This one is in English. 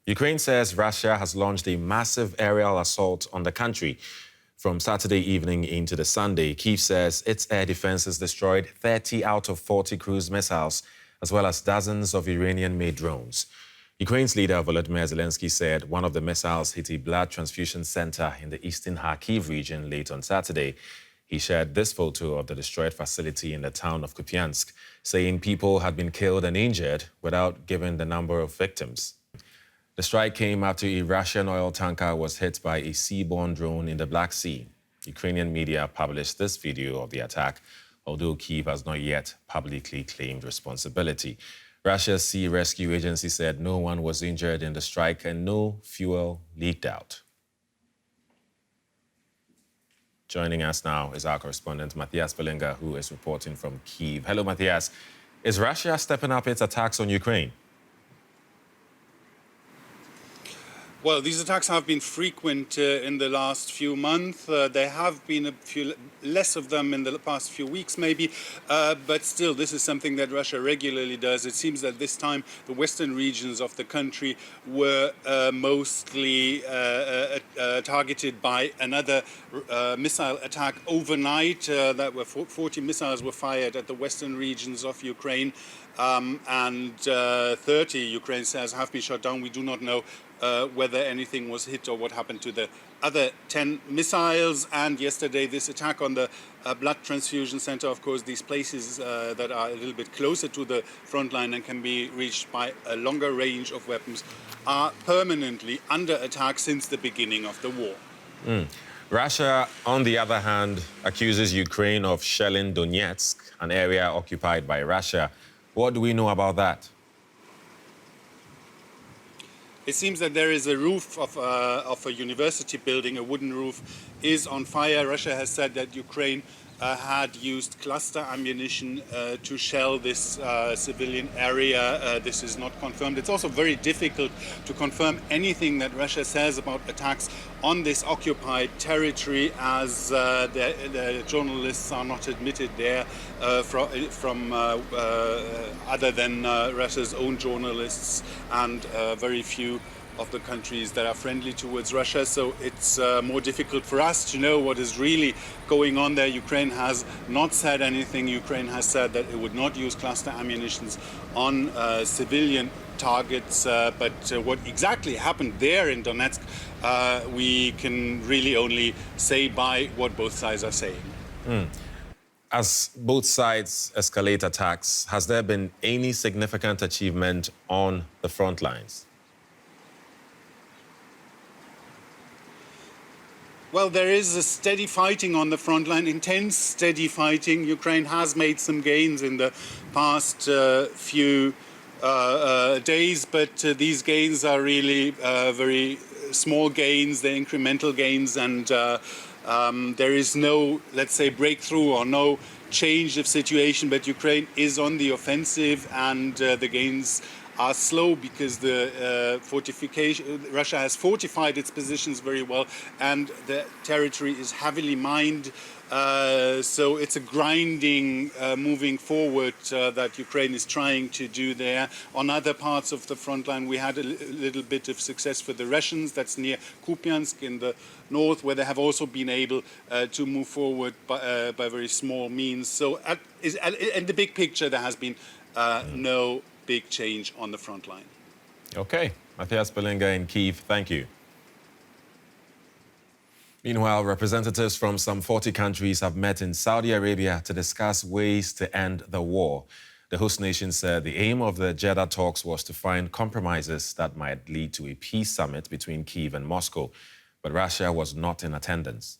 Ukraine says Russia has launched a massive aerial assault on the country. From Saturday evening into the Sunday, Kyiv says its air defenses destroyed 30 out of 40 cruise missiles, as well as dozens of Iranian-made drones. Ukraine's leader, Volodymyr Zelenskyy, said one of the missiles hit a blood transfusion center in the eastern Kharkiv region late on Saturday. He shared this photo of the destroyed facility in the town of Kupiansk, saying people had been killed and injured without giving the number of victims. The strike came after a Russian oil tanker was hit by a seaborne drone in the Black Sea. Ukrainian media published this video of the attack, although Kyiv has not yet publicly claimed responsibility. Russia's Sea Rescue Agency said no one was injured in the strike and no fuel leaked out. Joining us now is our correspondent, Matthias Belinga, who is reporting from Kyiv. Hello, Matthias. Is Russia stepping up its attacks on Ukraine? Well, these attacks have been frequent in the last few months. There have been a few less of them in the past few weeks, maybe. But still, this is something that Russia regularly does. It seems that this time the western regions of the country were mostly targeted by another missile attack overnight. That were 40 missiles were fired at the western regions of Ukraine. And 30, Ukraine says, have been shot down. We do not know whether anything was hit or what happened to the other 10 missiles. And yesterday, this attack on the blood transfusion center, of course, these places that are a little bit closer to the front line and can be reached by a longer range of weapons, are permanently under attack since the beginning of the war. Russia, on the other hand, accuses Ukraine of shelling Donetsk, an area occupied by Russia. What do we know about that? It seems that there is a roof of a university building, a wooden roof, is on fire. Russia has said that Ukraine had used cluster ammunition to shell this civilian area. This is not confirmed. It's also very difficult to confirm anything that Russia says about attacks on this occupied territory, as the journalists are not admitted there from other than Russia's own journalists, and very few of the countries that are friendly towards Russia. So it's more difficult for us to know what is really going on there. Ukraine has not said anything. Ukraine has said that it would not use cluster ammunitions on civilian targets. But what exactly happened there in Donetsk, we can really only say by what both sides are saying. As both sides escalate attacks, has there been any significant achievement on the front lines? Well, there is a steady fighting on the front line, intense, steady fighting. Ukraine has made some gains in the past few days, but these gains are really very small gains, they're incremental gains, and there is no, let's say, breakthrough or no change of situation, but Ukraine is on the offensive, and the gains are slow because the Russia has fortified its positions very well, and the territory is heavily mined. So it's a grinding moving forward that Ukraine is trying to do there. On other parts of the front line, we had a little bit of success for the Russians. That's near Kupiansk in the north, where they have also been able to move forward by very small means. So in the big picture, there has been no big change on the front line. Okay. Matthias Belinga in Kyiv, thank you. Meanwhile, representatives from some 40 countries have met in Saudi Arabia to discuss ways to end the war. The host nation said the aim of the Jeddah talks was to find compromises that might lead to a peace summit between Kyiv and Moscow, but Russia was not in attendance.